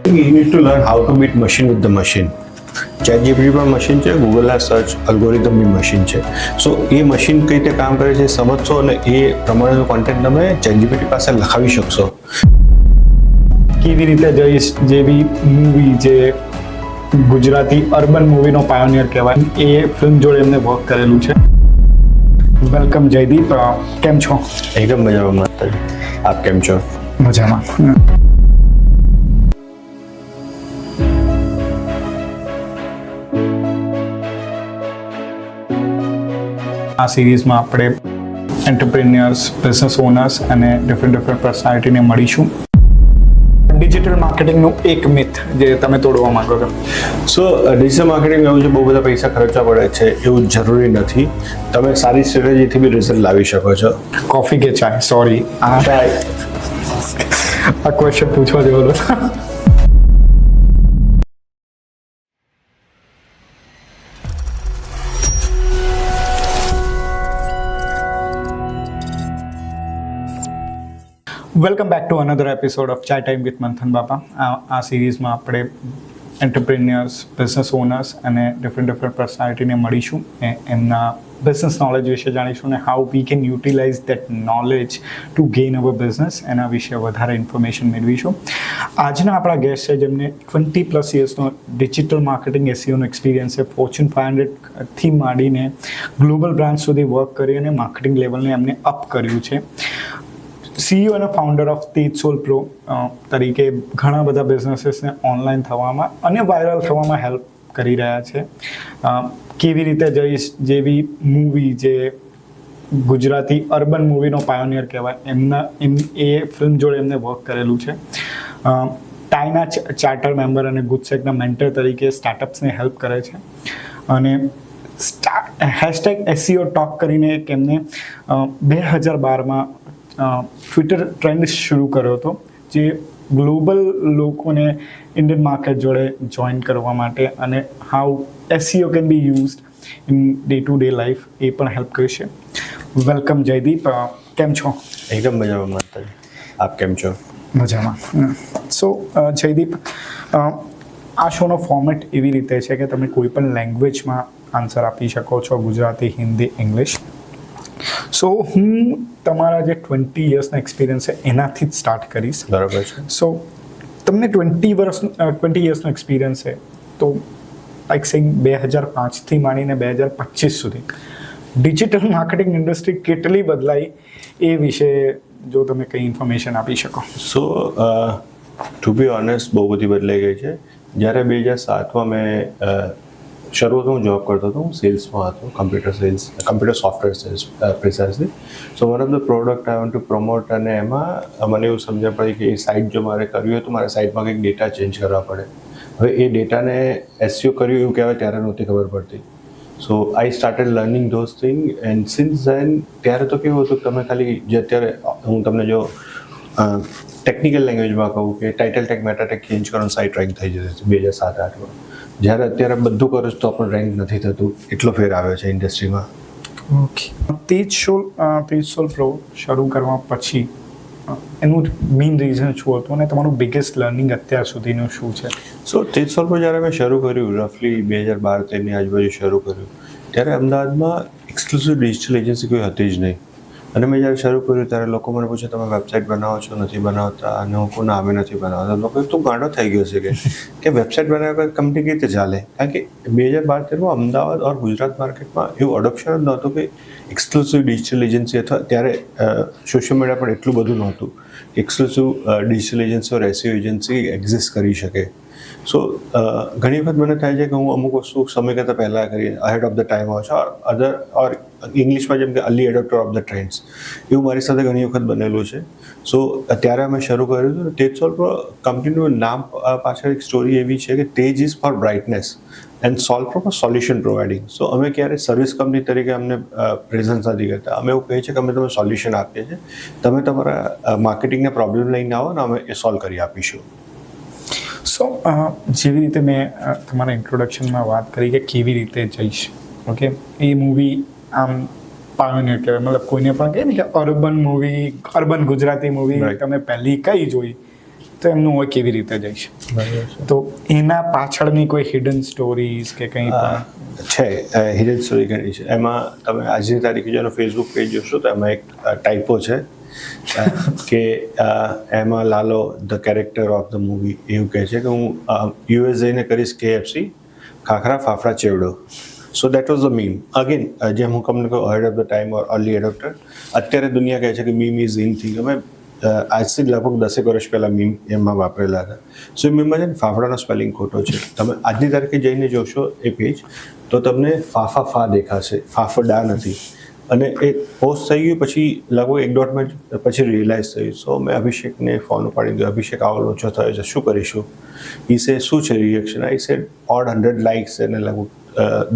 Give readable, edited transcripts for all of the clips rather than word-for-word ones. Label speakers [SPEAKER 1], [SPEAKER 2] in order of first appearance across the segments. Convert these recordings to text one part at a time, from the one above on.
[SPEAKER 1] You need to learn how to beat machine with the machine. ChatGPT પણ machine છે, ગૂગલના search algorithm બી machine છે. સો એ machine કઈ રીતે કામ કરે છે સમજશો અને એ પ્રમાણેનું કોન્ટેન્ટ તમે ChatGPT પાસે લખાવી શકશો.
[SPEAKER 2] કેવી રીતે જઈશ જેવી મૂવી જે ગુજરાતી અર્બન મૂવીનો પાયોનિયર કહેવાય એ ફિલ્મ જોડે એમને વર્ક કરેલું છે. વેલકમ જયદીપ, કેમ છો?
[SPEAKER 1] એકદમ મજામાં માતાજી, આપ કેમ છો?
[SPEAKER 2] મજામાં. આ સિરીઝમાં આપણે એન્ટરપ્રેન્યોર્સ, બિઝનેસ ઓનર્સ અને ડિફરન્ટ પર્સનાલિટીને મળીશું. ડિજિટલ માર્કેટિંગનું એક મિથ જે તમે તોડવા માંગો છો.
[SPEAKER 1] સો ડિજિટલ માર્કેટિંગ એવું છે, બહુ બધા પૈસા ખર્ચવા પડે છે એવું જરૂરી નથી. તમે સારી સ્ટ્રેટેજીથી બી રિઝલ્ટ લાવી શકો છો.
[SPEAKER 2] કોફી કે ચાય? સોરી, આ ક્વેશ્ચન પૂછવા જેવો હતો. Welcome back to another episode of chai time with Manthan Bapa. આ સિરીઝમાં આપણે એન્ટરપ્રેન્યોર્સ, બિઝનેસ ઓનર્સ અને ડિફરન્ટ પર્સનાલિટીને મળીશું. એમના બિઝનેસ નોલેજ વિશે જાણીશું અને how we can utilize that knowledge to gain our business, એના વિશે વધારે ઇન્ફોર્મેશન મેળવીશું. આજના આપણા ગેસ્ટ છે જેમને 20+ યર્સનો ડિજિટલ માર્કેટિંગ એસીઓનો એક્સપિરિયન્સ છે. ફોર્ચ્યુન 500થી માંડીને ગ્લોબલ બ્રાન્ડ સુધી વર્ક કરી અને માર્કેટિંગ લેવલને એમને અપ કર્યું છે. CEO અને ફાઉન્ડર ઓફ તેજસોલ પ્રો તરીકે ઘણા બધા બિઝનેસીસને ઓનલાઈન થવામાં અને વાયરલ થવામાં હેલ્પ કરી રહ્યા છે. કેવી રીતે જઈશ જેવી મૂવી જે ગુજરાતી અર્બન મૂવીનો પાયોનિયર કહેવાય એ ફિલ્મ જોડે એમને વર્ક કરેલું છે. ટાઈના ચાર્ટર મેમ્બર અને ગુજસેકના મેન્ટર તરીકે સ્ટાર્ટઅપ્સને હેલ્પ કરે છે. અને #SEO ટોક કરીને એક એમને 2012માં ટ્વિટર ટ્રેન્ડ શરૂ કર્યો હતો જે ગ્લોબલ લોકોને ઇન્ડિયન માર્કેટ જોડે જોઈન કરવા માટે અને how SEO can be used in day to day life એ પણ હેલ્પ કરશે. વેલકમ જયદીપ, કેમ છો?
[SPEAKER 1] એકદમ મજામાં માતાજી, આપ કેમ છો?
[SPEAKER 2] મજામાં. સો જયદીપ, આ શોનો ફોર્મેટ એવી રીતે છે કે તમે કોઈ પણ લેંગ્વેજમાં આન્સર આપી શકો છો, ગુજરાતી, હિન્દી, ઇંગ્લિશ. સો હું તમારા જે 20 યર્સના એક્સપિરિયન્સ છે એનાથી જ સ્ટાર્ટ કરીશ.
[SPEAKER 1] બરાબર છે.
[SPEAKER 2] સો તમને 20 યર્સનો એક્સપિરિયન્સ છે તો લાઈક સેઇંગ 2005થી માંડીને 2025 સુધી ડિજિટલ માર્કેટિંગ ઇન્ડસ્ટ્રી કેટલી બદલાઈ એ વિશે જો તમે કંઈ ઇન્ફોર્મેશન આપી શકો.
[SPEAKER 1] સો ટુ બી ઓનેસ્ટ બહુ બધી બદલાઈ ગઈ છે. જ્યારે 2007માં મેં શરૂઆતમાં હું જોબ કરતો હતો, હું સેલ્સમાં હતો, computer software sales precisely. So one of the product I want to promote, અને એમાં મને એવું સમજણ પડી કે એ સાઇટ જો મારે કરવી હોય તો મારે સાઇટમાં કંઈક ડેટા ચેન્જ કરવા પડે. હવે એ ડેટાને SEO કર્યું એવું કહેવાય ત્યારે નહોતી ખબર પડતી. So I started learning those thing and since then ત્યારે તો કેવું હતું કે તમે ખાલી જે અત્યારે હું તમને જો ટેકનિકલ લેંગ્વેજમાં કહું કે title tag, meta tag change કરવાનું સાઇટ રેન્ક થઈ જતી હતી 2007-8માં. જ્યારે અત્યારે બધું કરો છો તો પણ રેન્ક નથી થતું, એટલો ફેર આવ્યો છે ઇન્ડસ્ટ્રીમાં.
[SPEAKER 2] ઓકે. તેજસોલ પ્રો શરૂ કરવા પછી એનું મેઇન રીઝન શું હતું અને તમારું બિગેસ્ટ લર્નિંગ અત્યાર સુધીનું શું છે?
[SPEAKER 1] સો તેજસોલ પ્રો જ્યારે મેં શરૂ કર્યું, રફલી 2012-13ની આજુબાજુ શરૂ કર્યું, ત્યારે અમદાવાદમાં એક્સક્લુસિવ ડિજિટલ એજન્સી કોઈ હતી જ નહીં. અને મેં જ્યારે શરૂ કર્યું ત્યારે લોકો મને પૂછે તમે વેબસાઇટ બનાવો છો? નથી બનાવતા. અને હું કહું ના, અમે નથી બનાવતા. લોકો તું ગાંડો થઈ ગયો છે કે વેબસાઇટ બનાવ્યા વગર કંપની કેવી રીતે ચાલે? કારણ કે 2012-13માં અમદાવાદ ઓર ગુજરાત માર્કેટમાં એવું અડોપ્શન જ નહોતું કે એક્સક્લુસિવ ડિજિટલ એજન્સી, અથવા ત્યારે સોશિયલ મીડિયા પર એટલું બધું નહોતું એક્સક્લુસિવ ડિજિટલ એજન્સી ઓર SEO એજન્સી એક્ઝિસ્ટ કરી શકે. સો ઘણી વખત મને થાય છે કે હું અમુક વસ્તુ સમય કરતાં પહેલાં કરી અહેડ ઓફ ધ ટાઈમ હોય છે, ઓર ઇંગ્લિશમાં જેમ કે early adapter of the trends, એવું મારી સાથે ઘણી વખત બનેલું છે. સો ત્યારે અમે શરૂ કર્યું હતું. તેજસોલ પ્રો કંપનીનું નામ પાછળ એક સ્ટોરી એવી છે કે Tej is for brightness and sol for solution providing. So અમે ક્યારેય સર્વિસ કંપની તરીકે અમને પ્રેઝન્સ નથી કરતા. અમે એવું કહીએ છીએ કે અમે તમને સોલ્યુશન આપીએ છીએ, તમે તમારા માર્કેટિંગના પ્રોબ્લેમ લઈને આવો ને અમે એ સોલ્વ કરી આપીશું.
[SPEAKER 2] સો જેવી રીતે મેં તમારા ઇન્ટ્રોડક્શનમાં વાત કરી કે કેવી રીતે જઈશ, ઓકે, એ મૂવી આમ પાયોનિયર કહેવાય. મતલબ કોઈને પણ કહે ને કે urban movie, urban Gujarati movie તમે પહેલી કઈ જોઈ તો એમનું હોય કેવી રીતે જઈશ. તો એના પાછળની કોઈ હિડન સ્ટોરીઝ કે કંઈ પણ
[SPEAKER 1] છે. હિડન સ્ટોરી ઘણી છે. એમાં તમે આજની તારીખે જેનો ફેસબુક પેજ જોશો તો એમાં એક ટાઈપો છે કે એમાં Lalo the character of the movie એવું કહે છે કે હું યુએસ જઈને કરીશ KFC khakhra fafda chevdo. So that was the meme. Again જેમ હું તમને કહું ahead of the time or early adapter. અત્યારે દુનિયા કહે છે કે મીમ ઇઝ ઇન થિંગ. અમે આજથી લગભગ 10 વર્ષ પહેલાં મીમ એમાં વાપરેલા હતા. સો મીમમાં છે ને ફાફડાનો સ્પેલિંગ ખોટો છે. તમે આજની તારીખે જઈને જોશો એ પેજ તો તમને ફાફા ફા દેખાશે, ફાફડા નથી. અને એ પોસ્ટ થઈ ગયું પછી લગભગ 1.5 મિનિટ પછી રિયલાઇઝ થયું. સો મેં અભિષેકને ફોન ઉપાડી દીધો. અભિષેક આવો લોચો થયો છે, શું કરીશું? ઈ સે શું છે reaction? I said odd 100 likes અને લગભગ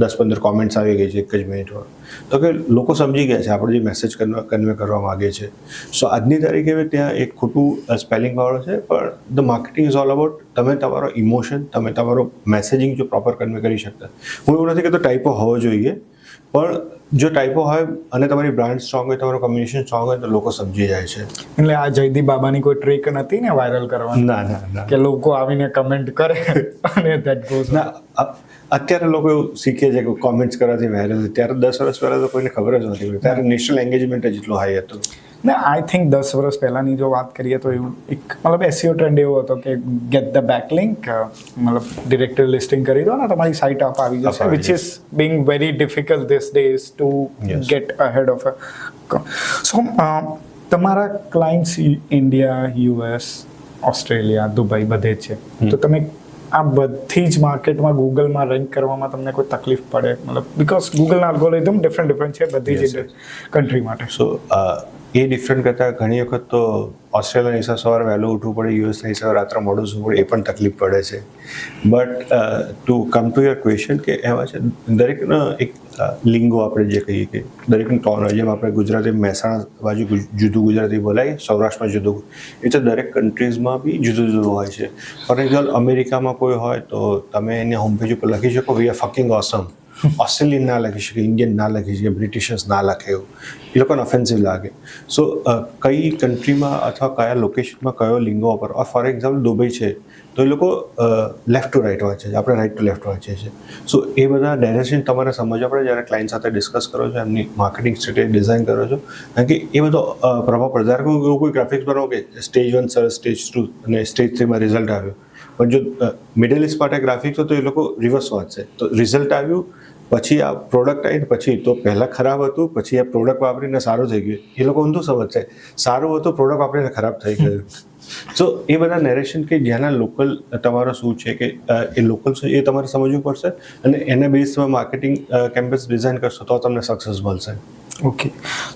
[SPEAKER 1] 10-15 કોમેન્ટ્સ આવી ગઈ છે એક જ મિનિટમાં. તો કે લોકો સમજી ગયા છે આપણે જે મેસેજ કન્વે કરવા માગે છે. સો આજની તારીખે ત્યાં એક ખોટું સ્પેલિંગવાળો છે, પણ the marketing is all about તમે તમારો ઇમોશન, તમે તમારો મેસેજિંગ જો પ્રોપર કન્વે કરી શકતા. હું એવું નથી કહેતો ટાઈપો હોવો જોઈએ, પણ જો ટાઈપો હોય અને તમારી બ્રાન્ડ સ્ટ્રોંગ હોય, તમારું કમ્યુનિકેશન સ્ટ્રોંગ હોય તો લોકો સમજી જાય છે.
[SPEAKER 2] એટલે આ જયદીપ બાબાની કોઈ ટ્રીક નથી ને વાયરલ કરવાની?
[SPEAKER 1] ના.
[SPEAKER 2] કે લોકો આવીને કમેન્ટ કરે અને ધેટ ગોઝ.
[SPEAKER 1] ના, અત્યારે લોકો એવું શીખે છે કે કોમેન્ટ્સ કરવાથી વાયરલ. ત્યારે 10 વર્ષ પહેલાં તો કોઈને ખબર જ નથી. ત્યારે નેશનલ એન્ગેજમેન્ટ જ એટલું હાઈ હતું.
[SPEAKER 2] ને આઈ થિંક 10 વર્ષ પહેલાંની જો વાત કરીએ તો એવું એક મતલબ SEO ટ્રેન્ડ એવો હતો કે ગેટ ધ બેકલિંક, મતલબ ડિરેક્ટરી લિસ્ટિંગ કરી દો ને તમારી સાઇટ અપ આવી જશે, which is being very difficult this days to get ahead of. So તમારા clients India, US, Australia, Dubai બધે જ છે. તો તમે આ બધી જ માર્કેટમાં ગૂગલમાં રેન્ક કરવામાં તમને કોઈ તકલીફ પડે? મતલબ બિકોઝ ગૂગલના અલ્ગોરિધમ ડિફરન્ટ છે બધી જ કન્ટ્રી માટે.
[SPEAKER 1] સો એ ડિફરન્ટ કરતાં ઘણી વખત તો ઓસ્ટ્રેલિયાના હિસાબ સવારે વહેલું ઉઠવું પડે, યુએસના હિસાબ રાત્રે મોડું સૂવું પડે, એ પણ તકલીફ પડે છે. But to come to your question કે એમાં છે દરેકનો એક લિંગો આપણે જે કહીએ કે દરેકનું ટોન હોય. જેમ આપણે ગુજરાતી મહેસાણા બાજુ જુદું ગુજરાતી બોલાય, સૌરાષ્ટ્રમાં જુદું, એ તો દરેક કન્ટ્રીઝમાં બી જુદું જુદું હોય છે. ફોર એક્ઝામ્પલ અમેરિકામાં કોઈ હોય તો તમે એને હોમ પેજ ઉપર લખી શકો we are fucking awesome. Australian ના લખી શકે, ઇન્ડિયન ના લખી શકે, બ્રિટિશર્સ ના લખે, એવું એ લોકોને ઓફેન્સિવ લાગે. સો કઈ કન્ટ્રીમાં અથવા કયા લોકેશનમાં કયો લિંગો પર, ફોર એક્ઝામ્પલ દુબઈ છે તો એ લોકો લેફ્ટ ટુ રાઇટ વાંચે છે, આપણે રાઇટ ટુ લેફ્ટ વાંચીએ છીએ. સો એ બધા ડાયરેક્શન તમારે સમજવા પડે જ્યારે ક્લાયન્ટ સાથે ડિસ્કસ કરો છો, એમની માર્કેટિંગ સ્ટ્રેટેજી ડિઝાઇન કરો છો. કારણ કે એ બધો પ્રભાવ પડે. જ્યારે એવું કોઈ ગ્રાફિક્સ બનાવો કે સ્ટેજ 1 સર, સ્ટેજ 2 અને સ્ટેજ 3માં રિઝલ્ટ આવ્યું, પણ જો મિડલ ઇસ્ટ માટે ગ્રાફિક્સ હોય તો એ લોકો રિવર્સ વાંચશે. તો રિઝલ્ટ આવ્યું પછી આ પ્રોડક્ટ આવી, પછી તો પહેલાં ખરાબ હતું, પછી આ પ્રોડક્ટ વાપરીને સારું થઈ ગયું. એ લોકો ઊંધું સમજશે, સારું હતું પ્રોડક્ટ વાપરીને ખરાબ થઈ ગયું. સો એ બધા નેરેશન કે જ્યાંના લોકલ તમારો શું છે કે એ લોકલ શું એ તમારે સમજવું પડશે, અને એના બેઝ તમે માર્કેટિંગ કેમ્પેસ ડિઝાઇન કરશો તો તમને સક્સેસ મળશે.
[SPEAKER 2] ઓકે.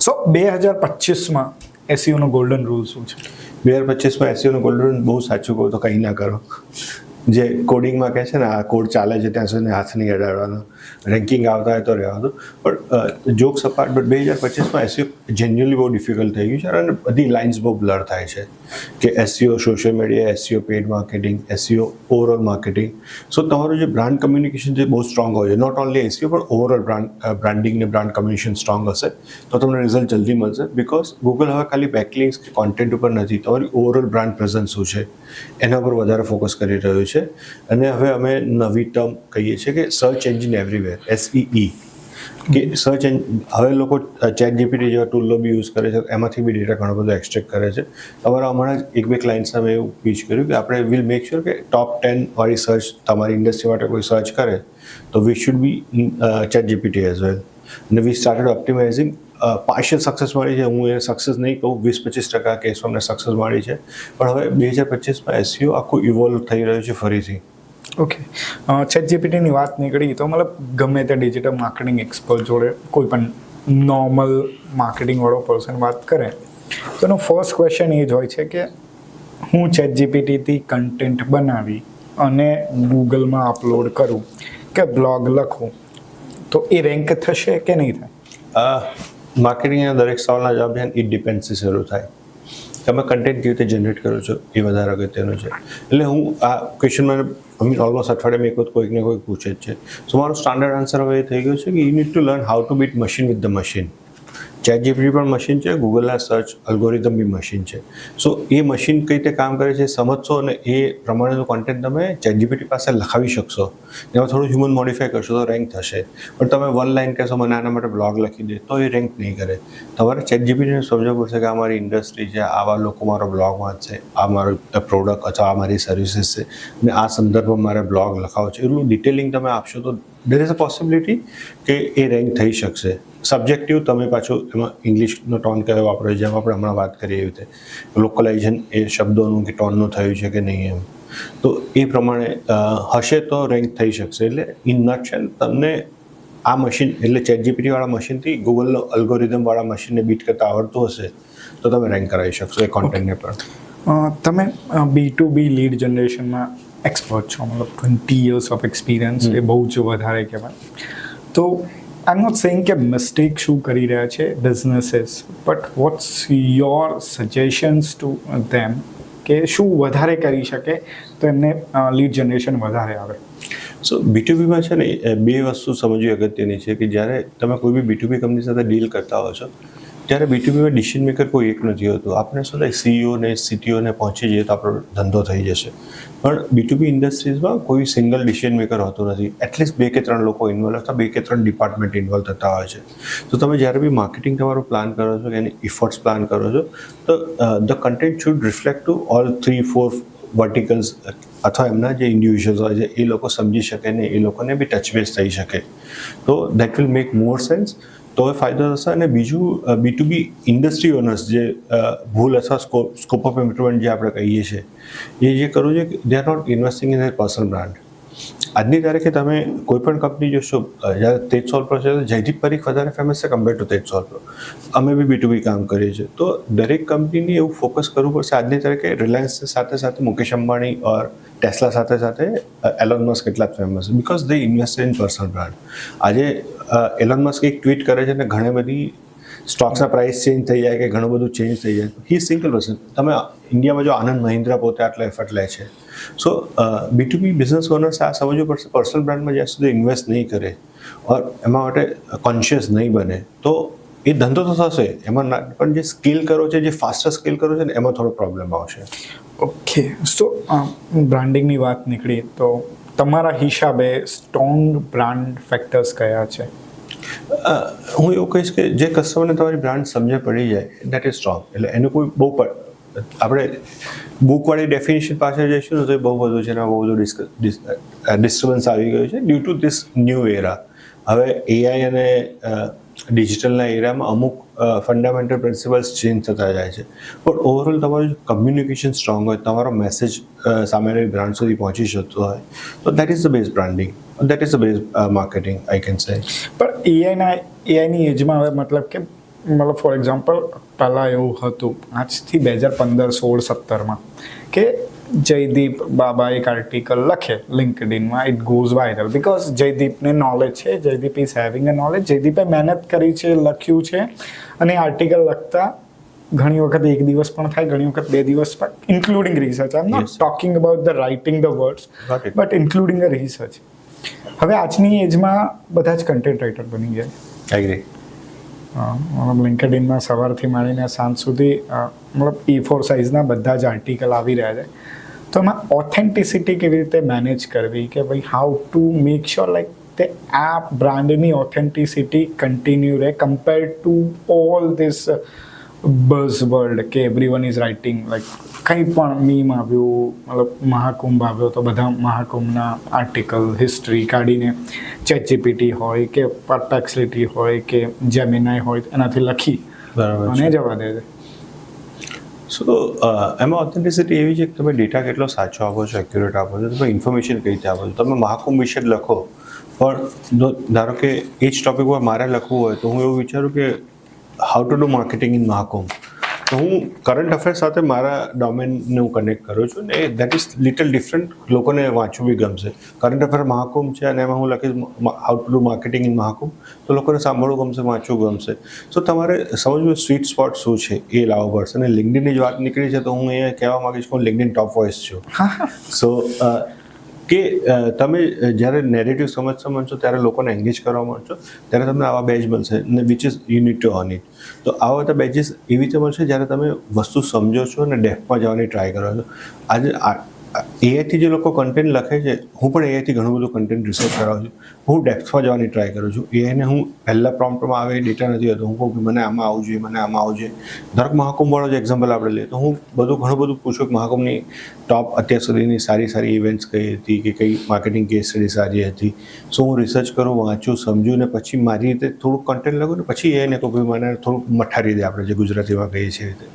[SPEAKER 2] સો 2025માં SEOનો ગોલ્ડન રૂલ શું છે?
[SPEAKER 1] 2025માં SEOનો ગોલ્ડન રૂલ બહુ સાચું કહું તો કંઈ ના કરો. જે કોડિંગમાં કહે છે ને આ કોડ ચાલે છે ત્યાં સુધી હાથ નહીં અડાડવાનો, રેન્કિંગ આવતા હોય તો રહેવા દો. પણ jokes apart, but 2025માં SEO genuinely બહુ ડિફિકલ્ટ થઈ ગયું છે અને બધી લાઇન્સ બહુ બ્લર થાય છે કે SEO social media, SEO paid marketing, SEO overall marketing. So તમારું જે બ્રાન્ડ કમ્યુનિકેશન જે બહુ સ્ટ્રોંગ હોય છે, નોટ ઓનલી SEO પણ ઓવરઓલ બ્રાન્ડિંગ ને બ્રાન્ડ કમ્યુનિકેશન સ્ટ્રોંગ હશે તો તમને રિઝલ્ટ જલ્દી મળશે. બિકોઝ ગૂગલ હવે ખાલી બેકલિંક્સ કે કોન્ટેન્ટ ઉપર નથી, તમારી ઓવરઓલ બ્રાન્ડ પ્રેઝન્સ શું છે એના ઉપર વધારે ફોકસ કરી રહ્યું છે. અને હવે અમે નવી ટર્મ કહીએ છીએ કે સર્ચ એન્જિન એવરીવેર, SEE. કે સર્ચ એન્જિન હવે લોકો ChatGPT જેવા ટૂલો બી યુઝ કરે છે, એમાંથી બી ડેટા ઘણો બધો એક્સટ્રેક્ટ કરે છે. તમારા હમણાં જ 1-2 ક્લાયન્ટ્સ અમે એવું પીચ કર્યું કે આપણે વિલ મેક શ્યોર કે ટોપ 10 વાળી સર્ચ તમારી ઇન્ડસ્ટ્રી માટે કોઈ સર્ચ કરે તો we should be ChatGPT as well. અને વી સ્ટાર્ટેડ ઓપ્ટિમાઇઝિંગ. પાર્શિયલ સક્સેસ મળી છે, હું એ સક્સેસ નહીં કહું, 20-25% કેસમાં અમને સક્સેસ મળી છે. પણ હવે 2025માં SEO આખું ઇવોલ્વ થઈ રહ્યું છે ફરીથી.
[SPEAKER 2] ઓકે. ChatGPTની વાત નીકળી તો મતલબ ગમે તે ડિજિટલ માર્કેટિંગ એક્સપર્ટ જોડે કોઈ પણ નોર્મલ માર્કેટિંગવાળો પર્સન વાત કરે તો એનો ફર્સ્ટ ક્વેશ્ચન એ જ હોય છે કે હું ChatGPTથી કન્ટેન્ટ બનાવી અને ગૂગલમાં અપલોડ કરું કે બ્લોગ લખું તો એ રેન્ક થશે કે નહીં થાય?
[SPEAKER 1] માર્કેટિંગના દરેક સવાલના જવાબ છે ઇટ ડિપેન્ડથી શરૂ થાય. તમે કન્ટેન્ટ કેવી રીતે જનરેટ કરો છો એ વધારે અગત્યનું છે. એટલે હું આ ક્વેશ્ચન મને ઓલમોસ્ટ અઠવાડિયામાં એક વખત કોઈક ને કોઈક પૂછે જ છે. સો મારો સ્ટાન્ડર્ડ આન્સર હવે એ થઈ ગયો છે કે you need to learn how to bit machine with the machine. ChatGPT પણ મશીન છે, ગૂગલના સર્ચ અલ્ગોરિધમ બી મશીન છે. સો એ મશીન કઈ રીતે કામ કરે છે સમજશો અને એ પ્રમાણેનું કોન્ટેન્ટ તમે ChatGPT પાસે લખાવી શકશો. એમાં થોડું હ્યુમન મોડિફાઈ કરશો તો રેન્ક થશે. પણ તમે વન લાઈન કહેશો મને આના માટે બ્લોગ લખી દે તો એ રેન્ક નહીં કરે. તમારે ChatGPTને સમજવું પડશે કે આ મારી ઇન્ડસ્ટ્રી છે, આવા લોકો મારો બ્લોગ વાંચશે, આ મારો પ્રોડક્ટ અથવા આ મારી સર્વિસીસ છે અને આ સંદર્ભમાં મારે બ્લોગ લખાવો છે. એટલું ડિટેલિંગ તમે આપશો તો દેર ઇઝ અ પોસિબિલિટી કે એ રેન્ક થઈ શકશે. સબ્જેક્ટિવ તમે પાછું એમાં ઇંગ્લિશનો ટોન કયો વાપરો, જેમ આપણે હમણાં વાત કરીએ એવી રીતે લોકલાઇઝેશન એ શબ્દોનું કે ટોનનું થયું છે કે નહીં એમ, તો એ પ્રમાણે હશે તો રેન્ક થઈ શકશે. એટલે ઇન નટશેલ તમને આ મશીન એટલે ChatGPT વાળા મશીનથી ગૂગલનો અલ્ગોરિધમવાળા મશીનને બીટ કરતા આવડતું હશે તો તમે રેન્ક કરાવી શકશો એ કોન્ટેન્ટને પણ.
[SPEAKER 2] તમે B2B લીડ જનરેશનમાં એક્સપર્ટ છો, મતલબ 20 years ઓફ એક્સપિરિયન્સ એ બહુ જ વધારે કહેવાય. તો આઈ એમ નોટ સેઇંગ કે મિસ્ટેક શું કરી રહ્યા છે businesses, but what's your suggestions to them કે શું વધારે કરી શકે તો એમને લીડ જનરેશન વધારે આવે?
[SPEAKER 1] સો B2Bમાં છે ને બે વસ્તુ સમજવી અગત્યની છે કે જ્યારે તમે કોઈ બી B2B કંપની સાથે ડીલ કરતા હો છો ત્યારે B2Bમાં ડિસિઝન મેકર કોઈ એક નથી હોતું. આપણે શું થાય CEO ને CTO ને પહોંચી જઈએ તો આપણો ધંધો થઈ જશે. પણ B2B ઇન્ડસ્ટ્રીઝમાં કોઈ સિંગલ ડિસિઝન મેકર હોતું નથી. એટલીસ્ટ 2 કે 3 લોકો ઇન્વોલ્વ અથવા 2 કે 3 ડિપાર્ટમેન્ટ ઇન્વોલ્વ થતા હોય છે. તો તમે જ્યારે બી માર્કેટિંગ તમારું પ્લાન કરો છો કે એની ઇફર્ટ્સ પ્લાન કરો છો તો the content should reflect to all 3-4 verticals અથવા એમના જે ઇન્ડિવિજ્યુઅલ્સ હોય છે એ લોકો સમજી શકે ને એ લોકોને બી ટચ બેઝ થઈ શકે. તો that will make more sense. તો એ ફાયદો થશે. અને બીજું B2B ઇન્ડસ્ટ્રી ઓનર્સ જે ભૂલ અથવા સ્કોપ ઓફ ઇમ્પ્રુવમેન્ટ જે આપણે કહીએ છીએ એ જે કરવું છે they are not investing in their personal brand. આજની તારીખે તમે કોઈ પણ કંપની જોશો, જ્યારે તેજ સોલ્વ છે તો જયદીપ પરીખ વધારે ફેમસ છે કમ્પેર ટુ તેજ સોલ્વ. અમે બી B2B કામ કરીએ છીએ. તો દરેક કંપનીને એવું ફોકસ કરવું પડશે. આજની તારીખે રિલાયન્સ સાથે સાથે મુકેશ અંબાણી ઓર ટેસ્લા સાથે સાથે એલોન મસ્ક એટલા જ ફેમસ છે because they invest in personal brand. આજે એલોન મસ્ક એક ટ્વીટ કરે છે ને ઘણી બધી સ્ટોક્સના પ્રાઇસ ચેન્જ થઈ જાય કે ઘણું બધું ચેન્જ થઈ જાય. હી સિંગલ પર્સન. તમે ઇન્ડિયામાં જો આનંદ મહિન્દ્રા પોતે આટલા એફર્ટ લે છે. સો B2B બિઝનેસ ઓનર્સ આ સમજવું પડશે પર્સનલ બ્રાન્ડમાં જ્યાં સુધી ઇન્વેસ્ટ નહીં કરે ઓર એમાં માટે કોન્શિયસ નહીં બને તો એ ધંધો તો થશે એમાં પણ જે સ્કેલ કરો છે, જે ફાસ્ટર સ્કેલ કરો છે ને એમાં થોડો પ્રોબ્લેમ આવશે.
[SPEAKER 2] ઓકે, સો બ્રાન્ડિંગની વાત નીકળી તો તમારા હિસાબે સ્ટ્રોંગ બ્રાન્ડ ફેક્ટર્સ કયા છે?
[SPEAKER 1] હું એવું કહીશ કે જે કસ્ટમરને તમારી બ્રાન્ડ સમજે પડી જાય દેટ ઇઝ સ્ટ્રોંગ. એટલે એનું કોઈ બહુ આપણે બુકવાળી ડેફિનેશન પાસે જઈશું ને તો એ બહુ બધું છે એના બહુ બધું ડિસ્ટર્બન્સ આવી ગયું છે due to this new era. હવે AI અને ડિજિટલના એરામાં અમુક ફંડામેન્ટલ પ્રિન્સિપલ્સ ચેન્જ થતા જાય છે. પણ ઓવરઓલ તમારું કમ્યુનિકેશન સ્ટ્રોંગ હોય, તમારો મેસેજ સામેની બ્રાન્ડ સુધી પહોંચી શકતો હોય તો that is the best branding, that is the best marketing I can say.
[SPEAKER 2] પણ એઆઈની એજમાં હવે મતલબ કે ફોર એક્ઝામ્પલ પહેલાં એવું હતું આજથી 2015-16-17માં કે જયદીપ બાબા એક આર્ટિકલ લખે લિંક્ડઇનમાં, ઇટ ગોઝ વાયરલ બિકોઝ જયદીપને નોલેજ છે, Jaydeep is having a knowledge, જયદીપે મહેનત કરી છે, લખ્યું છે અને આર્ટિકલ લખતા ઘણી વખત 1 દિવસ પણ થાય, ઘણી વખત 2 દિવસ પણ, including research. I am not talking about the writing the words but including a research. હવે આજની એજમાં બધા જ કન્ટેન્ટ રાઇટર બની ગયા.
[SPEAKER 1] એગ્રી.
[SPEAKER 2] મતલબ લિંક્ડઇનમાં સવારથી માંડીને સાંજ સુધી મતલબ A4 સાઇઝના બધા જ આર્ટિકલ આવી રહ્યા છે. તો એમાં ઓથેન્ટિસિટી કેવી રીતે મેનેજ કરવી કે ભાઈ how to make sure like તે આ બ્રાન્ડની ઓથેન્ટિસિટી કન્ટિન્યુ રહે compare to all this buzz world કે એવરીવન ઇઝ રાઇટિંગ લાઈક કંઈ પણ મીમ આવ્યું, મતલબ મહાકુંભ આવ્યો તો બધા મહાકુંભના આર્ટિકલ હિસ્ટ્રી કાઢીને ChatGPT હોય કે પરપ્લેક્સિટી હોય કે જેમિનાઈ હોય એનાથી લખી અને જવા દે છે.
[SPEAKER 1] સો એમાં ઓથેન્ટિસિટી એવી છે કે તમે ડેટા કેટલો સાચો આપો છો, એક્યુરેટ આપો છો, તમે ઇન્ફોર્મેશન કઈ રીતે આપો છો. તમે મહાકુંભ વિશે જ લખો પણ જો ધારો કે એ જ ટોપિક પર મારે લખવું હોય તો હું એવું વિચારું કે how to do marketing in Mahakumbh. તો હું કરંટ અફેર્સ સાથે મારા ડોમેનને હું કનેક્ટ કરું છું ને દેટ ઇઝ લિટલ ડિફરન્ટ. લોકોને વાંચવું બી ગમશે. કરંટ અફેર મહાકુંભ છે અને એમાં હું લખીશ how to do marketing in Mahakumbh તો લોકોને સાંભળવું ગમશે, વાંચવું ગમશે. સો તમારે સમજવું સ્વીટ સ્પોટ શું છે એ લાવવું પડશે. અને લિંક્ડઇનની જ વાત નીકળી છે તો હું અહીંયા કહેવા માંગીશ કે હું લિંક્ડઇન ટોપ વોઇસ છું. સો કે તમે જ્યારે નેરેટિવ સમજવા માંડશો ત્યારે લોકોને એન્ગેજ કરવા માંડશો ત્યારે તમને આવા બેચ મળશે ને which is you need to earn it. તો આવા બધા બેચીસ એવી રીતે મળશે જ્યારે તમે વસ્તુ સમજો છો અને ડેપ્થમાં જવાની ટ્રાય કરો છો. આજે એઆઈથી જે લોકો કન્ટેન્ટ લખે છે, હું પણ એઆઈથી ઘણું બધું કન્ટેન્ટ રિસર્ચ કરાવું છું. હું ડેપ્થમાં જવાની ટ્રાય કરું છું. એઆઈને હું પહેલાં પ્રોમ્પ્ટમાં આવે ડેટા નથી હોતો, હું કહું કે મને આમાં આવવું જોઈએ, મને આમાં આવવું જોઈએ. ધારો કે મહાકુંભવાળો જે એક્ઝામ્પલ આપણે લઈએ તો હું ઘણું બધું પૂછું કે મહાકુંભની ટોપ અત્યાર સુધીની સારી ઇવેન્ટ્સ કઈ હતી, કે કઈ માર્કેટિંગ કેસ સ્ટડી સારી હતી. સો હું રિસર્ચ કરું, વાંચું, સમજું ને પછી મારી રીતે થોડુંક કન્ટેન્ટ લખું ને પછી એઆઈને કહું કે મને થોડુંક મઠારી દે, આપણે જે ગુજરાતીમાં કહીએ છીએ રીતે.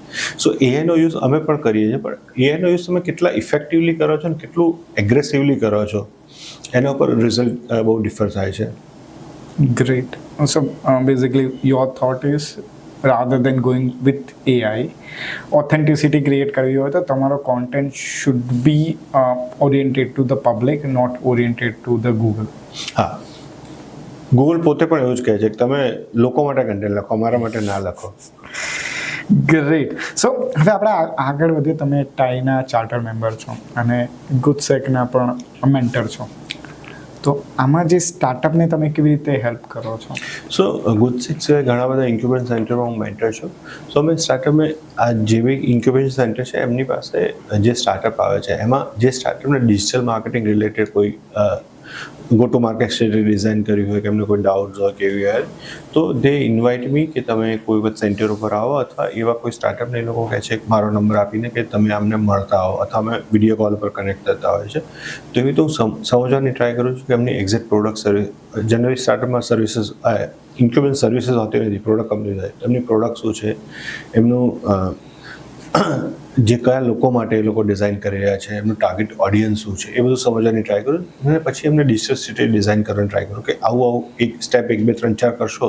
[SPEAKER 1] સો એઆઈનો યુઝ અમે પણ કરીએ છીએ, પણ એઆઈનો યુઝ તમે કેટલા ઇફેક્ટિવલી કરો છો ને કેટલું એગ્રેસિવલી કરો છો એના ઉપર રિઝલ્ટ બહુ ડિફર થાય છે.
[SPEAKER 2] Great. So basically, your thought is rather than going with AI, authenticity create કરવી હોય તો તમારો content should be oriented to the public, not oriented to the Google.
[SPEAKER 1] હા, ગૂગલ પોતે પણ એવું જ કહે છે કે તમે લોકો માટે કન્ટેન્ટ લખો, અમારા માટે ના લખો.
[SPEAKER 2] ગ્રેટ. સો હવે આપણે આગળ વધીએ. તમે ટાઈના ચાર્ટર મેમ્બર છો અને ગુડસેકના પણ મેન્ટર છો. તો આમાં જે સ્ટાર્ટઅપને તમે કેવી રીતે હેલ્પ કરો છો?
[SPEAKER 1] સો ગુડસેક સિવાય ઘણા બધા ઇન્ક્યુબેશન સેન્ટરમાં હું મેન્ટર છું. સો અમે સ્ટાર્ટઅપમાં આ જે બી ઇન્ક્યુબેશન સેન્ટર છે એમની પાસે જે સ્ટાર્ટઅપ આવે છે એમાં જે સ્ટાર્ટઅપને ડિજિટલ માર્કેટિંગ રિલેટેડ કોઈ go to market strategy design કરવી હોય, કે એમને કોઈ ડાઉટ્સ હોય કે એવી હોય, તો દે ઇન્વાઇટ મી કે તમે કોઈ વખત સેન્ટર ઉપર આવો, અથવા એવા કોઈ સ્ટાર્ટઅપને એ લોકો કહે છે કે મારો નંબર આપીને કે તમે અમને મળતા આવો, અથવા અમે વિડીયો કોલ પર કનેક્ટ થતા હોય છે. તો એવી તો હું સમજવાની ટ્રાય કરું છું કે એમની એક્ઝેક્ટ પ્રોડક્ટ સર્વિસ, જનરલી સ્ટાર્ટઅપમાં સર્વિસીસ ઇન્ક્યુબેશન સર્વિસીસ હોતી નથી, પ્રોડક્ટ કંપની હોય. એમની પ્રોડક્ટ શું છે, એમનું જે કયા લોકો માટે એ લોકો ડિઝાઇન કરી રહ્યા છે, એમનું ટાર્ગેટ ઓડિયન્સ શું છે, એ બધું સમજવાની ટ્રાય કરું. અને પછી એમને ડિજિટલ સ્ટ્રેટેજી ડિઝાઇન કરવાની ટ્રાય કરું કે આવું એક સ્ટેપ 1, 2, 3, 4 કરશો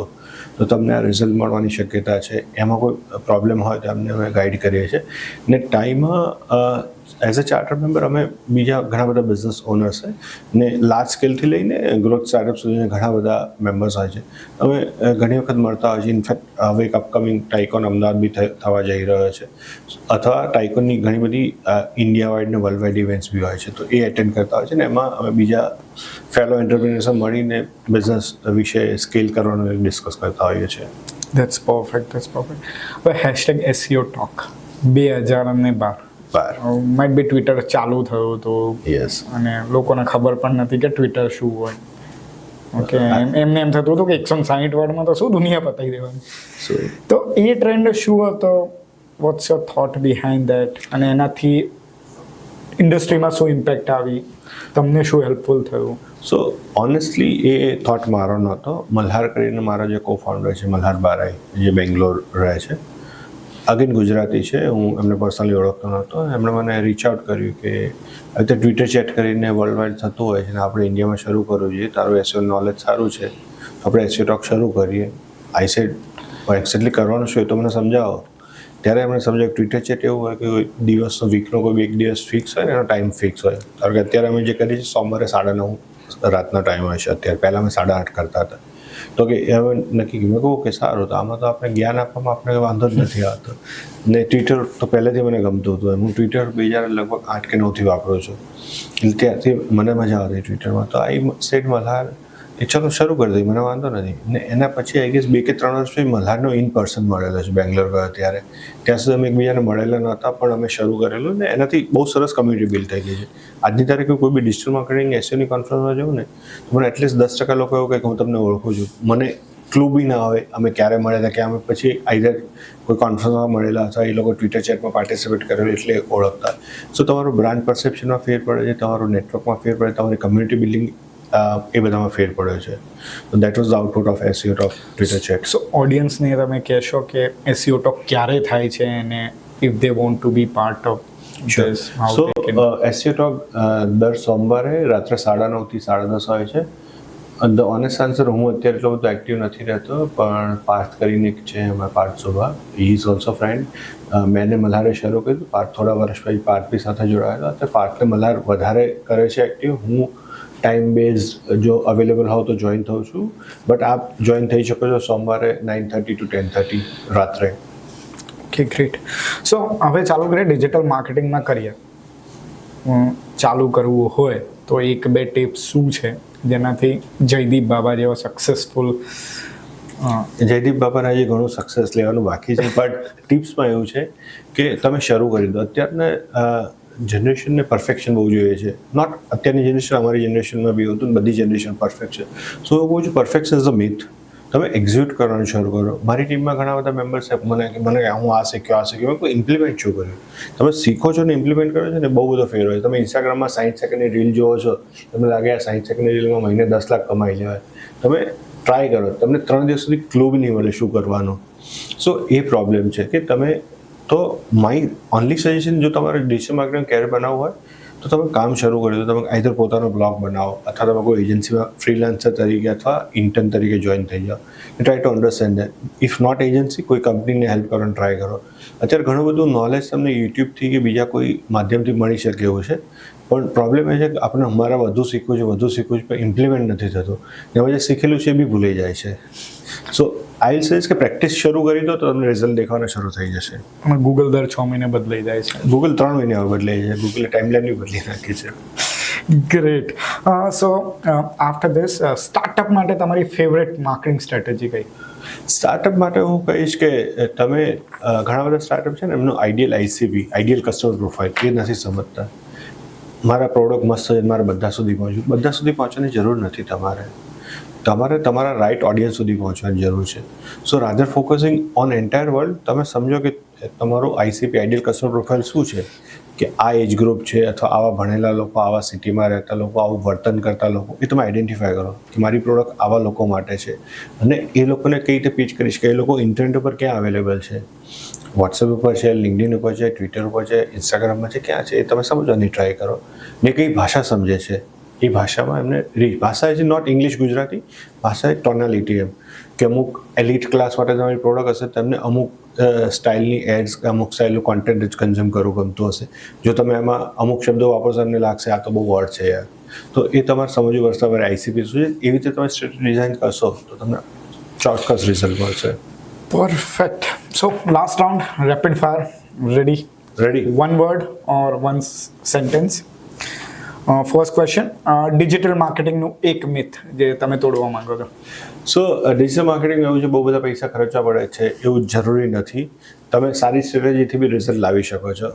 [SPEAKER 1] તો તમને આ રિઝલ્ટ મળવાની શક્યતા છે. એમાં કોઈ પ્રોબ્લેમ હોય તો અમને અમે ગાઈડ કરીએ છીએ. ને ટાઈમમાં એઝ અ ચાર્ટર મેમ્બર અમે બીજા ઘણા બધા બિઝનેસ ઓનર્સ છે ને લાર્જ સ્કેલથી લઈને ગ્રોથ સ્ટાર્ટઅપ સુધીના ઘણા બધા મેમ્બર્સ હોય છે. અમે ઘણી વખત મળતા હોય છે. ઇનફેક્ટ હવે એક અપકમિંગ ટાઇકોન અમદાવાદ બી થવા જઈ રહ્યો છે, અથવા ટાઇકોનની ઘણી બધી ઇન્ડિયા વાઇડ ને વર્લ્ડ વાઇડ ઇવેન્ટ્સ બી હોય છે, તો એ એટેન્ડ કરતા હોય છે. ને એમાં અમે બીજા ફેલો એન્ટરપ્રિન્યોર્સ મળીને બિઝનેસ વિશે સ્કેલ કરવાનું ડિસ્કસ કરતા હોઈએ છીએ.
[SPEAKER 2] That's perfect. હવે hashtag SEO talk 2012 might be Twitter ચાલુ થયું તો,
[SPEAKER 1] યસ,
[SPEAKER 2] અને લોકોને ખબર પણ નથી કે ટ્વિટર શું હોય. ઓકે, એમને એમ થતું હતું કે 160 વર્ડમાં તો શું દુનિયા પતાવી દેવાની. તો એ ટ્રેન્ડ શું હતો? What's your thought behind that? અને એનાથી ઇન્ડસ્ટ્રીમાં શું ઇમ્પેક્ટ આવી? તમને શું હેલ્પફુલ થયું?
[SPEAKER 1] સો ઓનેસ્ટલી એ થોટ મારો નહોતો. મલ્હાર કરીને મારો જે કો ફાઉન્ડર છે, મલ્હાર બારાઈ, જે બેંગ્લોર રહે છે, અગેન ગુજરાતી છે, હું એમને પર્સનલી ઓળખતો નહોતો. એમણે મને રીચ આઉટ કર્યું કે અત્યારે ટ્વિટર ચેટ કરીને વર્લ્ડ વાઇડ થતું હોય છે ને આપણે ઇન્ડિયામાં શરૂ કરવું જોઈએ, તારું એસઈઓ નોલેજ સારું છે, આપણે એસઈઓ ટોક શરૂ કરીએ. આઈ સેડ એક્ઝેક્ટલી કરવાનું શું એ તો મને સમજાવો. ત્યારે એમણે સમજાવ્યું ટ્વિટર ચેટ એવું હોય કે દિવસનો, વીકનો કોઈ એક દિવસ ફિક્સ હોય ને એનો ટાઈમ ફિક્સ હોય. કારણ કે અત્યારે અમે જે કરીએ છીએ સોમવારે 9:30 રાતનો ટાઈમ હોય છે. અત્યારે પહેલાં અમે 8:30 કરતા હતા. તો કે હવે નક્કી મેં કહું કે સારું, તો આમાં તો આપણે જ્ઞાન આપવામાં આપણે વાંધો જ નથી આવતો. ને ટ્વિટર તો પહેલેથી મને ગમતું હતું. હું ટ્વિટર 2000 લગભગ 8 કે 9થી વાપરું છું, એટલે ત્યારથી મને મજા આવતી ટ્વિટરમાં. તો આઈ સેડ મલ્હાર એ ચલો શરૂ કરી દઈએ, મને વાંધો નથી. ને એના પછી આઈ ગેસ 2 કે 3 વર્ષ પછી મલ્હારનો ઇન પર્સન મળેલો છે બેંગ્લોર ગયો ત્યારે. ત્યાં સુધી અમે એકબીજાને મળેલા નહોતા, પણ અમે શરૂ કરેલું ને એનાથી બહુ સરસ કમ્યુનિટી બિલ્ડ થઈ ગઈ છે. આજની તારીખે કોઈ બી ડિજિટલ માર્કેટિંગ એસઈઓની કોન્ફરન્સમાં જવું ને તો મને એટલીસ્ટ 10% લોકો એવું કહે કે હું તમને ઓળખું છું. મને ક્લુ બી ના હોય અમે ક્યારે મળ્યા હતા, કે અમે પછી આઈધર કોઈ કોન્ફરન્સમાં મળેલા અથવા એ લોકો ટ્વિટર ચેટમાં પાર્ટિસિપેટ કરેલું એટલે ઓળખતા. સો તમારું બ્રાન્ડ પરસેપ્શનમાં ફેર પડે છે, તમારું નેટવર્કમાં ફેર પડે, તમારી કમ્યુનિટી બિલ્ડિંગ એ બધામાં ફેર પડ્યો છે. તો that was the output of SEO talk Twitter chat.
[SPEAKER 2] So ઓડિયન્સને તમે કહેશો કે SEO ટોક ક્યારે થાય છે અને if they want to be part of this, how
[SPEAKER 1] so SEO talk દર સોમવારે રાત્રે 9:30 થી 10:30 હોય છે. ધ ઓનેસ્ટ આન્સર, હું અત્યારે એટલો બધો એક્ટિવ નથી રહેતો, પણ પાર્થ કરીને એક છે અમારા Parth Subha, he is also friend. મેં મલ્હારે શરૂ કર્યું, પાર્થ થોડા વર્ષ પછી પાર્થ બી સાથે જોડાયેલો. તો પાર્થને મલ્હાર વધારે કરે છે એક્ટિવ. હું ટાઈમ બેઝ જો અવેલેબલ હોવ તો જોઈન થઉં છું, બટ આપ જોઈન થઈ શકો છો સોમવારે 9:30 to 10:30 રાત્રે.
[SPEAKER 2] Okay, great. સો હવે ચાલુ કરીએ ડિજિટલ માર્કેટિંગમાં કરીએ. ચાલુ કરવું હોય તો એક બે ટિપ્સ શું છે જેનાથી જયદીપ બાબા જેવો સક્સેસફુલ
[SPEAKER 1] જયદીપ બાબાને હજી ઘણું સક્સેસ લેવાનું બાકી છે, બટ ટિપ્સમાં એવું છે કે તમે શરૂ કરી દો. અત્યારના જનરેશનને પરફેક્શન બહુ જોઈએ છે. નોટ અત્યારની જનરેશન, અમારી જનરેશનમાં બી હતું, બધી જનરેશન પરફેક્ટ છે. સો હું કહું છું પરફેક્શન ઇઝ અ મિથ. તમે એક્ઝિક્યુટ કરવાનું શરૂ કરો. મારી ટીમમાં ઘણા બધા મેમ્બર્સ છે, મને હું આ શીખ્યો કોઈ ઇમ્પ્લિમેન્ટ શું કર્યું. તમે શીખો છો ને ઇમ્પ્લિમેન્ટ કરો છો ને બહુ બધો ફેર હોય. તમે ઇન્સ્ટાગ્રામમાં 60 સેકન્ડની રીલ જોવો છો, તમને લાગે આ 60 સેકન્ડની રીલમાં મહિને 10 લાખ કમાઈ લેવાય. તમે ટ્રાય કરો, તમને 3 દિવસ સુધી ક્લુ બી નહીં મળે શું કરવાનું. સો એ પ્રોબ્લેમ છે કે તમે તો માય ઓનલી સજેશન, જો તમારે ડિજિટલ માર્કેટિંગ કેરિયર બનાવવું હોય તો તમે કામ શરૂ કરી દો. તમે આઈધર પોતાનો બ્લોગ બનાવો અથવા તમે કોઈ એજન્સીમાં ફ્રીલાન્સર તરીકે અથવા ઇન્ટર્ન તરીકે જોઈન થઈ જાઓ. Try to understand that. If not agency, કોઈ કંપનીને હેલ્પ કરવાનો ટ્રાય કરો. અત્યારે ઘણું બધું નોલેજ તમને યુટ્યુબથી કે બીજા કોઈ માધ્યમથી મળી શકે એવું છે, પણ પ્રોબ્લેમ એ છે કે આપણે અમારે વધુ શીખવું છે પણ ઇમ્પ્લિમેન્ટ નથી થતું. એમાં જે શીખેલું છે એ બી ભૂલી જાય છે. સો આઈ વિલ સેઝ કે પ્રેક્ટિસ શરૂ કરી દો તો તમને રિઝલ્ટ દેખાવાના શરૂ થઈ જશે.
[SPEAKER 2] અને ગૂગલ દર 6 મહિને બદલાઈ જાય છે.
[SPEAKER 1] ગૂગલ 3 મહિને હવે બદલાઈ જાય. ગૂગલે ટાઈમલાઈન બી બદલી નાખી છે.
[SPEAKER 2] Great. So after this startup માટે તમારી ફેવરેટ માર્કેટિંગ સ્ટ્રેટેજી કઈ?
[SPEAKER 1] સ્ટાર્ટઅપ માટે હું કહીશ કે તમે ઘણા બધા સ્ટાર્ટઅપ છે ને, એમનું ideal ICP, ideal customer profile એ નથી સમજતા. મારા પ્રોડક્ટ મસ્ત છે, મારે બધા સુધી પહોંચવાની જરૂર નથી. તમારે તમારા રાઇટ ઓડિયન્સ સુધી પહોંચવાની જરૂર છે. So rather focusing on entire world, તમે સમજો કે તમારું આઈસીપી, આઈડિયલ કસ્ટમર પ્રોફાઇલ શું છે, કે આ એજ ગ્રુપ છે અથવા આવા ભણેલા લોકો, આવા સિટીમાં રહેતા લોકો, આવું વર્તન કરતા લોકો, એ તમે આઈડેન્ટિફાય કરો કે મારી પ્રોડક્ટ આવા લોકો માટે છે. અને એ લોકોને કઈ રીતે પીચ કરીશ કે એ લોકો ઇન્ટરનેટ ઉપર ક્યાં અવેલેબલ છે, વોટ્સએપ ઉપર છે, લિંક્ડઇન ઉપર છે, ટ્વિટર ઉપર છે, ઇન્સ્ટાગ્રામમાં છે, ક્યાં છે એ તમે સમજવાની ટ્રાય કરો. ને કઈ ભાષા સમજે છે, એ ભાષામાં એમને રીચ. ભાષા ઇઝ નોટ ઇંગ્લિશ ગુજરાતી, ભાષા એ ટોનાલિટી. એમ કે અમુક એલિટ ક્લાસ માટે તમારી પ્રોડક્ટ હશે, તમને અમુક સ્ટાઇલની એડ્સ, અમુક સ્ટાઇલનું કોન્ટેન્ટ જ કન્ઝ્યુમ કરવું ગમતું હશે. જો તમે એમાં અમુક શબ્દો વાપરશો એમને લાગશે આ તો બહુ વર્ડ છે યાર. તો એ તમારે સમજવું પડશે તમારે આઈસીપી શું છે. એવી રીતે તમે સ્ટ્રેટેજી ડિઝાઇન કરશો તો તમને ચોક્કસ રિઝલ્ટ મળશે.
[SPEAKER 2] Perfect. So last round, rapid fire. Ready? One word or one sentence. First question, digital માર્કેટિંગનું એક મિથ જે તમે તોડવા માંગો છો.
[SPEAKER 1] સો ડિજિટલ માર્કેટિંગ એવું છે, બહુ બધા પૈસા ખર્ચવા પડે છે એવું જરૂરી નથી. તમે સારી સ્ટ્રેટેજીથી બી રિઝલ્ટ લાવી શકો છો.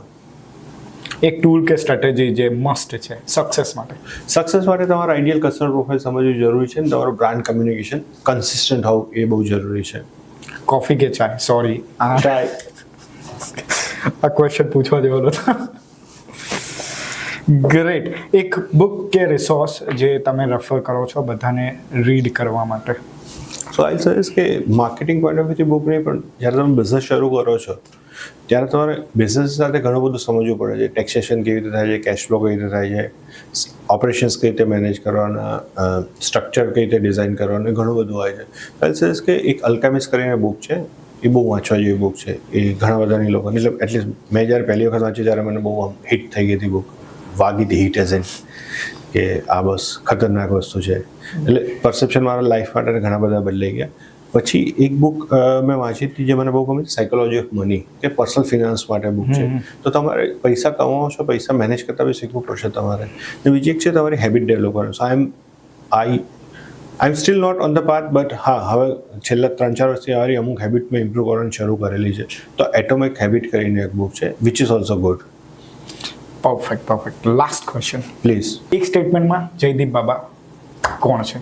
[SPEAKER 2] એક ટૂલ કે સ્ટ્રેટેજી જે મસ્ટ છે સક્સેસ માટે?
[SPEAKER 1] સક્સેસ માટે તમારા આઈડિયલ કસ્ટમર પ્રોફાઇલ સમજવું જરૂરી છે, અને તમારું બ્રાન્ડ કમ્યુનિકેશન કન્સિસ્ટન્ટ હોવું એ બહુ જરૂરી છે.
[SPEAKER 2] કોફી કે ચાય? સોરી, આ ક્વેશ્ચન પૂછવા જેવો નતો. ગ્રેટ. એક બુક કે રિસોર્સ જે તમે રેફર કરો છો બધાને રીડ કરવા માટે?
[SPEAKER 1] સો આઈ સજેસ્ટ કે માર્કેટિંગ પોઈન્ટ ઓફ વ્યૂથી બુક નહીં, પણ જ્યારે તમે બિઝનેસ શરૂ કરો છો ત્યારે તમારે બિઝનેસ સાથે ઘણું બધું સમજવું પડે છે. ટેક્સેશન કેવી રીતે થાય છે, કેશ ફ્લો કેવી રીતે થાય છે, ઓપરેશન્સ કઈ રીતે મેનેજ કરવાના, સ્ટ્રક્ચર કઈ રીતે ડિઝાઇન કરવાનું, ઘણું બધું હોય છે. આઈ સજેસ્ટ કે એક અલ્કેમિસ્ટ કરીને બુક છે, એ બહુ વાંચવા જેવી બુક છે. એ ઘણા બધાની લોકો, એટલે એટલીસ્ટ મેં જ્યારે પહેલી વખત વાંચી ત્યારે મને બહુ હિટ થઈ ગઈ હતી બુક. વાગી હતી હિટ એઝ એન કે આ બસ ખતરનાક વસ્તુ છે. એટલે પરસેપ્શન મારા લાઈફ માટે ઘણા બધા બદલાઈ ગયા. પછી એક બુક મેં વાંચી હતી જે મને બહુ ગમી, સાયકોલોજી ઓફ મની, કે પર્સનલ ફિનાન્સ માટે બુક છે. તો તમારે પૈસા કમાવો છો, પૈસા મેનેજ કરતા બી શીખવું પડશે તમારે. ને બીજી એક છે તમારી હેબિટ ડેવલપ કરવાનું. So I am still not on the path, but હા, હવે છેલ્લા 3-4 વર્ષથી મારી અમુક હેબિટ મેં ઇમ્પ્રૂવ કરવાની શરૂ કરેલી છે. તો એટોમિક હેબિટ કરીને એક બુક છે, which is also good.
[SPEAKER 2] Perfect. Last question
[SPEAKER 1] please.
[SPEAKER 2] એક સ્ટેટમેન્ટમાં જયદીપ બાબા કોણ છે?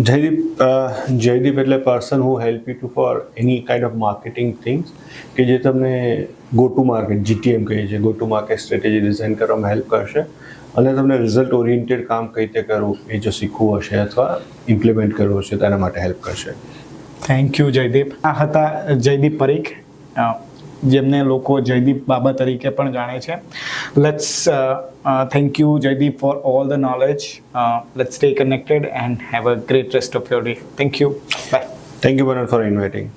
[SPEAKER 1] જયદીપ એટલે person who help you to for any kind of marketing things, કે જે તમને ગો ટુ માર્કેટ, જીટીએમ કહીએ છીએ, go to market strategy design કરવામાં હેલ્પ કરશે. અને તમને રિઝલ્ટ ઓરિએન્ટેડ કામ કઈ રીતે કરવું એ જો શીખવું હશે અથવા ઇમ્પ્લિમેન્ટ કરવું હશે તો એના માટે હેલ્પ કરશે.
[SPEAKER 2] Thank you Jaydeep. આ હતા જયદીપ પરીખ, જેમને લોકો જયદીપ બાબા તરીકે પણ જાણે છે. Let's thank you Jaydeep for all the knowledge. Let's stay connected and have a great rest of your day. Thank you. Bye.
[SPEAKER 1] Thank you બનર ફોર ઇન્વાઇટિંગ.